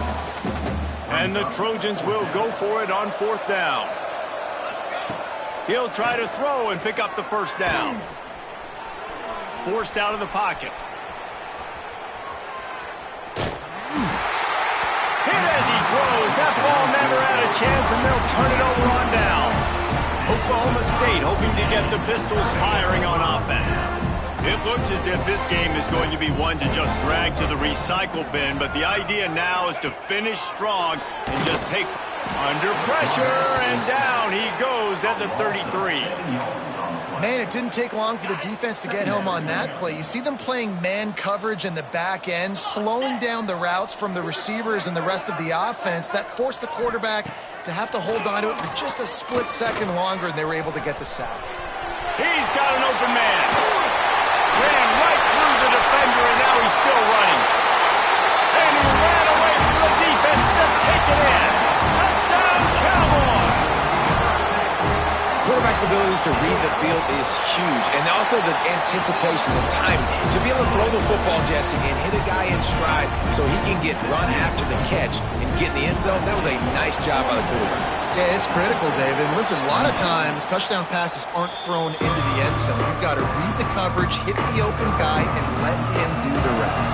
Speaker 1: And the Trojans will go for it on 4th down. He'll try to throw and pick up the first down. Forced out of the pocket. Hit as he throws. That ball never had a chance, and they'll turn it over on downs. Oklahoma State hoping to get the Pistols firing on offense. It looks as if this game is going to be one to just drag to the recycle bin, but the idea now is to finish strong and just take under pressure, and down he goes at the 33.
Speaker 2: Man, it didn't take long for the defense to get home on that play. You see them playing man coverage in the back end, slowing down the routes from the receivers and the rest of the offense. That forced the quarterback to have to hold on to it for just a split second longer, and they were able to get the sack.
Speaker 1: He's got an open man. Ran right through the defender, and now he's still running. And he ran away from the defense to take it in. Touchdown, Cowboys!
Speaker 3: Quarterback's abilities to read the field is huge, and also the anticipation, the timing. To be able to throw the football, Jesse, and hit a guy in stride so he can get run after the catch and get in the end zone, that was a nice job by the quarterback.
Speaker 2: Yeah, it's critical, David. Listen, a lot of times touchdown passes aren't thrown into the end zone. You've got to read the coverage, hit the open guy, and let him do the rest.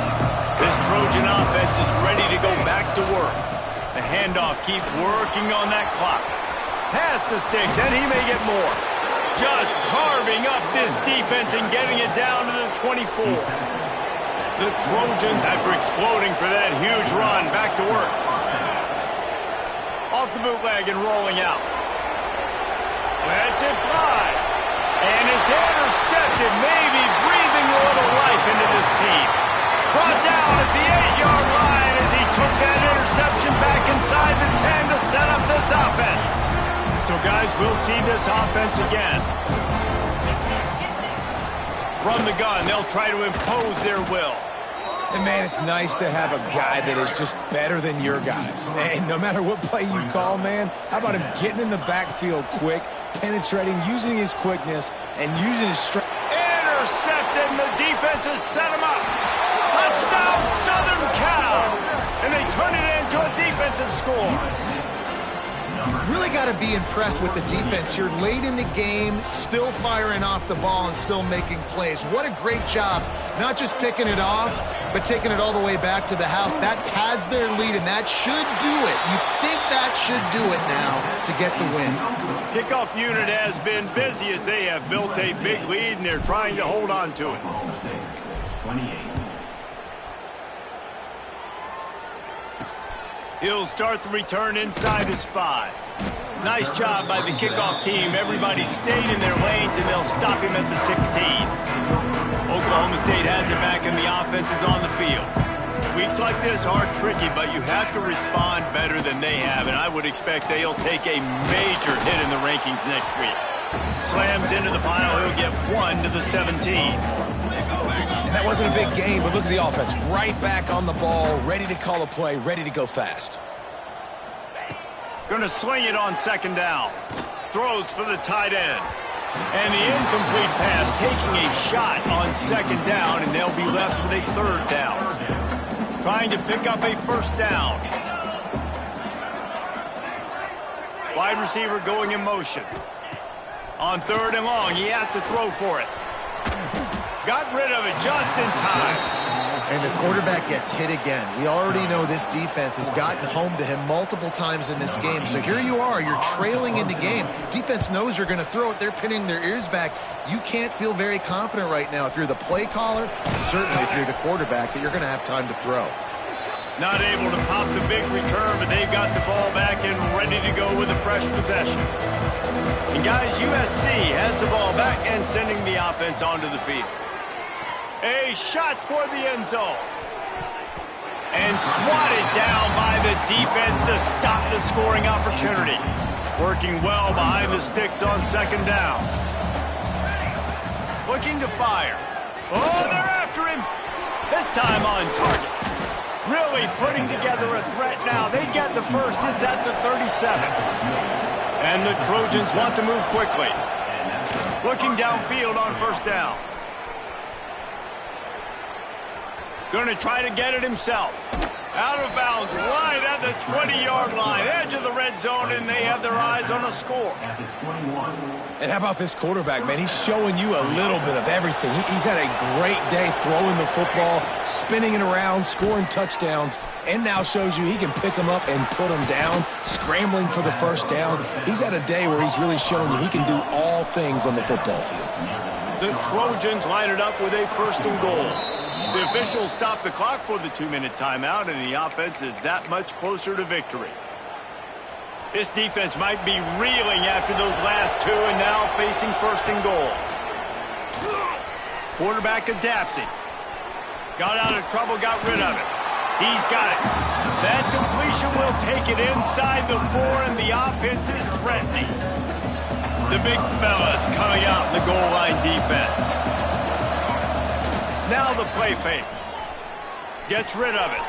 Speaker 1: This Trojan offense is ready to go back to work. The handoff keeps working on that clock. Pass the sticks, and he may get more. Just carving up this defense and getting it down to the 24. The Trojans, after exploding for that huge run, back to work. Off the bootleg and rolling out. Lets it fly. And it's intercepted, maybe breathing a little life into this team. Brought down at the 8-yard line as he took that interception back inside the 10 to set up this offense. So, guys, we'll see this offense again. From the gun, they'll try to impose their will.
Speaker 3: And, man, it's nice to have a guy that is just better than your guys. And no matter what play you call, man, how about him getting in the backfield quick, penetrating, using his quickness, and using his strength.
Speaker 1: Intercepted, and the defense has set him up. Touchdown, Southern Cal! And they turn it into a defensive score.
Speaker 2: Really got to be impressed with the defense here. Late in the game, still firing off the ball and still making plays. What a great job. Not just picking it off, but taking it all the way back to the house. That pads their lead, and that should do it. You think that should do it now to get the win.
Speaker 1: Kickoff unit has been busy as they have built a big lead, and they're trying to hold on to it.
Speaker 5: 28.
Speaker 1: He'll start the return inside his 5. Nice job by the kickoff team. Everybody stayed in their lanes, and they'll stop him at the 16. Oklahoma State has it back, and the offense is on the field. Weeks like this are tricky, but you have to respond better than they have, and I would expect they'll take a major hit in the rankings next week. Slams into the pile. He'll get 1 to the 17.
Speaker 3: That wasn't a big game, but look at the offense. Right back on the ball, ready to call a play, ready to go fast.
Speaker 1: Going to sling it on second down. Throws for the tight end. And the incomplete pass taking a shot on second down, and they'll be left with a third down. Trying to pick up a first down. Wide receiver going in motion. On third and long, he has to throw for it. Got rid of it just in time.
Speaker 2: And the quarterback gets hit again. We already know this defense has gotten home to him multiple times in this game. So here you are, you're trailing in the game. Defense knows you're going to throw it. They're pinning their ears back. You can't feel very confident right now if you're the play caller, certainly if you're the quarterback, that you're going to have time to throw.
Speaker 1: Not able to pop the big return, but they've got the ball back and ready to go with a fresh possession. And guys, USC has the ball back and sending the offense onto the field. A shot toward the end zone. And swatted down by the defense to stop the scoring opportunity. Working well behind the sticks on second down. Looking to fire. Oh, they're after him. This time on target. Really putting together a threat now. They get the first. It's at the 37. And the Trojans want to move quickly. Looking downfield on first down. Going to try to get it himself. Out of bounds, right at the 20-yard line. Edge of the red zone, and they have their eyes on a score.
Speaker 3: And how about this quarterback, man? He's showing you a little bit of everything. He's had a great day throwing the football, spinning it around, scoring touchdowns, and now shows you he can pick them up and put them down, scrambling for the first down. He's had a day where he's really showing you he can do all things on the football field.
Speaker 1: The Trojans line it up with a first and goal. The officials stop the clock for the 2-minute timeout, and the offense is that much closer to victory. This defense might be reeling after those last two and now facing first and goal. Quarterback adapting. Got out of trouble, got rid of it. He's got it. That completion will take it inside the 4, and the offense is threatening. The big fellas coming out in the goal line defense. Now the play fake. Gets rid of it.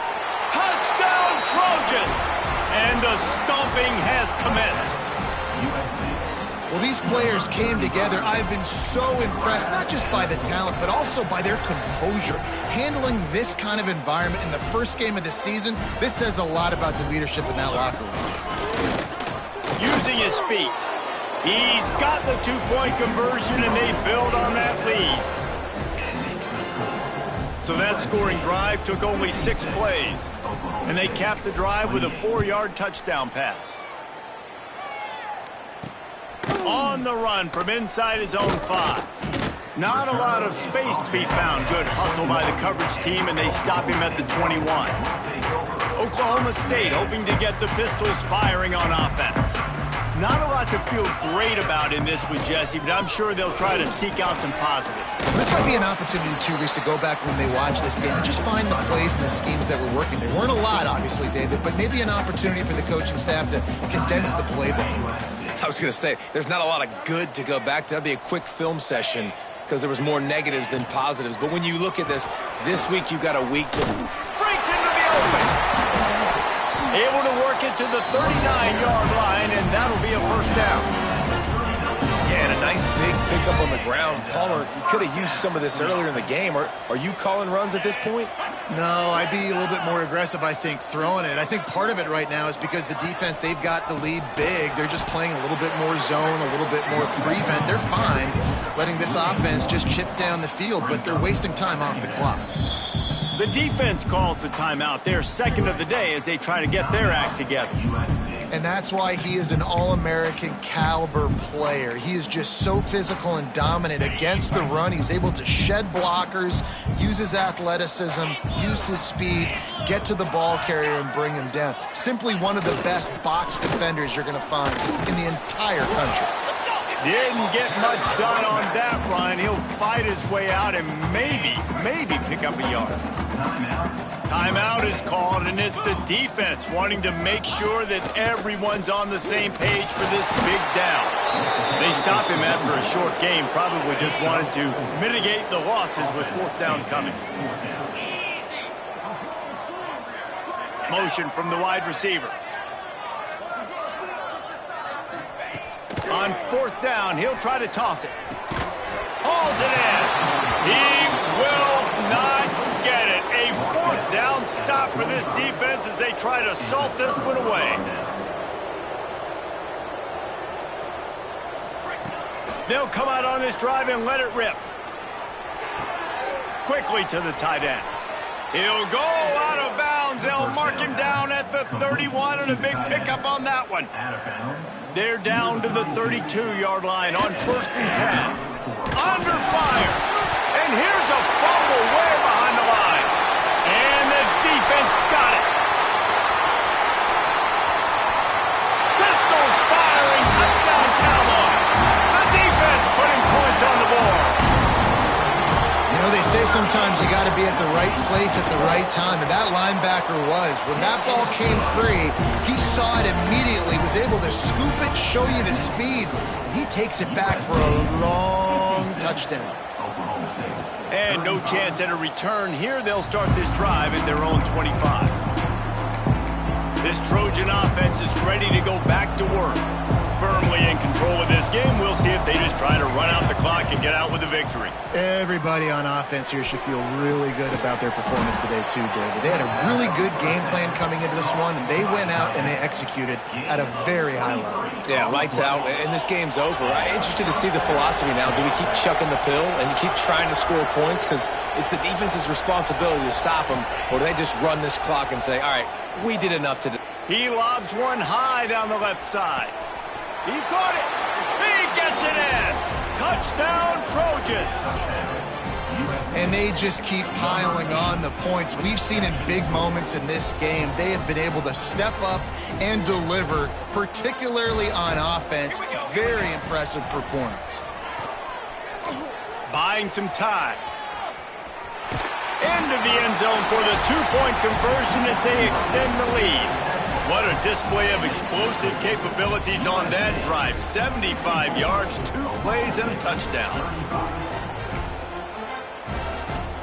Speaker 1: Touchdown, Trojans! And the stomping has commenced.
Speaker 2: Well, these players came together. I've been so impressed, not just by the talent, but also by their composure. Handling this kind of environment in the first game of the season, this says a lot about the leadership in that locker room.
Speaker 1: Using his feet. He's got the 2-point conversion, and they build on that lead. So that scoring drive took only 6 plays, and they capped the drive with a 4-yard touchdown pass. On the run from inside his own 5. Not a lot of space to be found. Good hustle by the coverage team, and they stop him at the 21. Oklahoma State hoping to get the Pistols firing on offense. Not a lot to feel great about in this with Jesse, but I'm sure they'll try to seek out some positives.
Speaker 2: This might be an opportunity, too, Reese, to go back when they watch this game and just find the plays and the schemes that were working. There weren't a lot, obviously, David, but maybe an opportunity for the coaching staff to condense the playbook.
Speaker 3: I was going to say, there's not a lot of good to go back to. That'd be a quick film session because there was more negatives than positives. But when you look at this week you've got a week to...
Speaker 1: Breaks into the open. Able to work it to the 39-yard line, and that'll be a first down.
Speaker 3: Yeah, and a nice big pickup on the ground. Palmer, you could have used some of this earlier in the game. Are you calling runs at this point?
Speaker 2: No, I'd be a little bit more aggressive, I think, throwing it. I think part of it right now is because the defense, they've got the lead big. They're just playing a little bit more zone, a little bit more prevent. They're fine letting this offense just chip down the field, but they're wasting time off the clock.
Speaker 1: The defense calls the timeout. They're second of the day as they try to get their act together.
Speaker 2: And that's why he is an All-American caliber player. He is just so physical and dominant against the run. He's able to shed blockers, use his athleticism, use his speed, get to the ball carrier and bring him down. Simply one of the best box defenders you're going to find in the entire country.
Speaker 1: Didn't get much done on that run. He'll fight his way out and maybe pick up a yard. Timeout is called, and it's the defense wanting to make sure that everyone's on the same page for this big down. They stopped him after a short game, probably just wanted to mitigate the losses with fourth down coming. Motion from the wide receiver. On fourth down, he'll try to toss it. Hauls it in. He will not get it. A fourth down stop for this defense as they try to salt this one away. They'll come out on this drive and let it rip. Quickly to the tight end. He'll go out of bounds. They'll mark him down at the 31 and a big pickup on that one. They're down to the 32-yard line on 1st and 10. Under fire. And here's a fumble way behind the line. And the defense got it. Pistols firing. Touchdown Cowboy. The defense putting points on the board.
Speaker 2: You know, they say sometimes you got to be at the right place at the right time, and that linebacker was. When that ball came free, he saw it immediately, was able to scoop it, show you the speed. He takes it back for a long touchdown.
Speaker 1: And no chance at a return here. They'll start this drive at their own 25. This Trojan offense is ready to go back to work. Firmly in control of this game. We'll see if they just try to run out the clock and get out with a victory.
Speaker 2: Everybody on offense here should feel really good about their performance today too, David. They had a really good game plan coming into this one, and they went out and they executed at a very high level.
Speaker 3: Yeah, lights out, and this game's over. I'm interested to see the philosophy now. Do we keep chucking the pill and keep trying to score points because it's the defense's responsibility to stop them, or do they just run this clock and say, all right, we did enough today?
Speaker 1: He lobs one high down the left side. He caught it. He gets it in. Touchdown, Trojans.
Speaker 2: And they just keep piling on the points. We've seen in big moments in this game, they have been able to step up and deliver, particularly on offense. Very impressive performance.
Speaker 1: Buying some time. Into the end zone for the two-point conversion as they extend the lead. What a display of explosive capabilities on that drive. 75 yards, 2 plays, and a touchdown.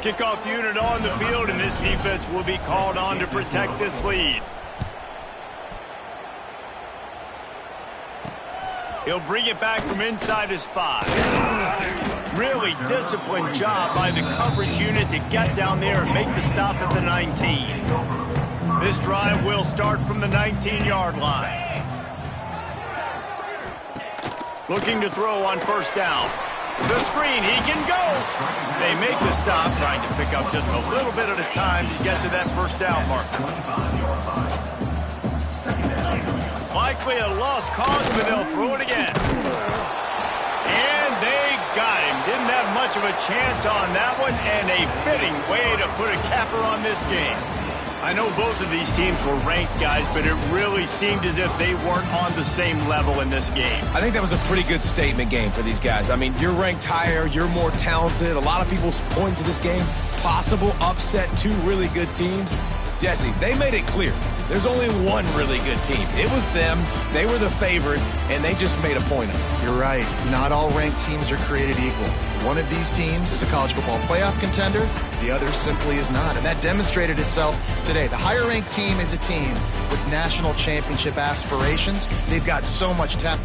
Speaker 1: Kickoff unit on the field, and this defense will be called on to protect this lead. He'll bring it back from inside his 5. Really disciplined job by the coverage unit to get down there and make the stop at the 19. This drive will start from the 19-yard line. Looking to throw on first down. The screen, he can go. They make the stop, trying to pick up just a little bit at a time to get to that first down marker. Likely a lost cause, but they'll throw it again. And they got him. Didn't have much of a chance on that one, and a fitting way to put a capper on this game. I know both of these teams were ranked, guys, but it really seemed as if they weren't on the same level in this game.
Speaker 3: I think that was a pretty good statement game for these guys. I mean, you're ranked higher, you're more talented. A lot of people point to this game. Possible upset, 2 really good teams. Jesse, they made it clear. There's only one really good team. It was them. They were the favorite, and they just made a point of it.
Speaker 2: You're right. Not all ranked teams are created equal. One of these teams is a college football playoff contender. The other simply is not, and that demonstrated itself today. The higher-ranked team is a team with national championship aspirations. They've got so much talent.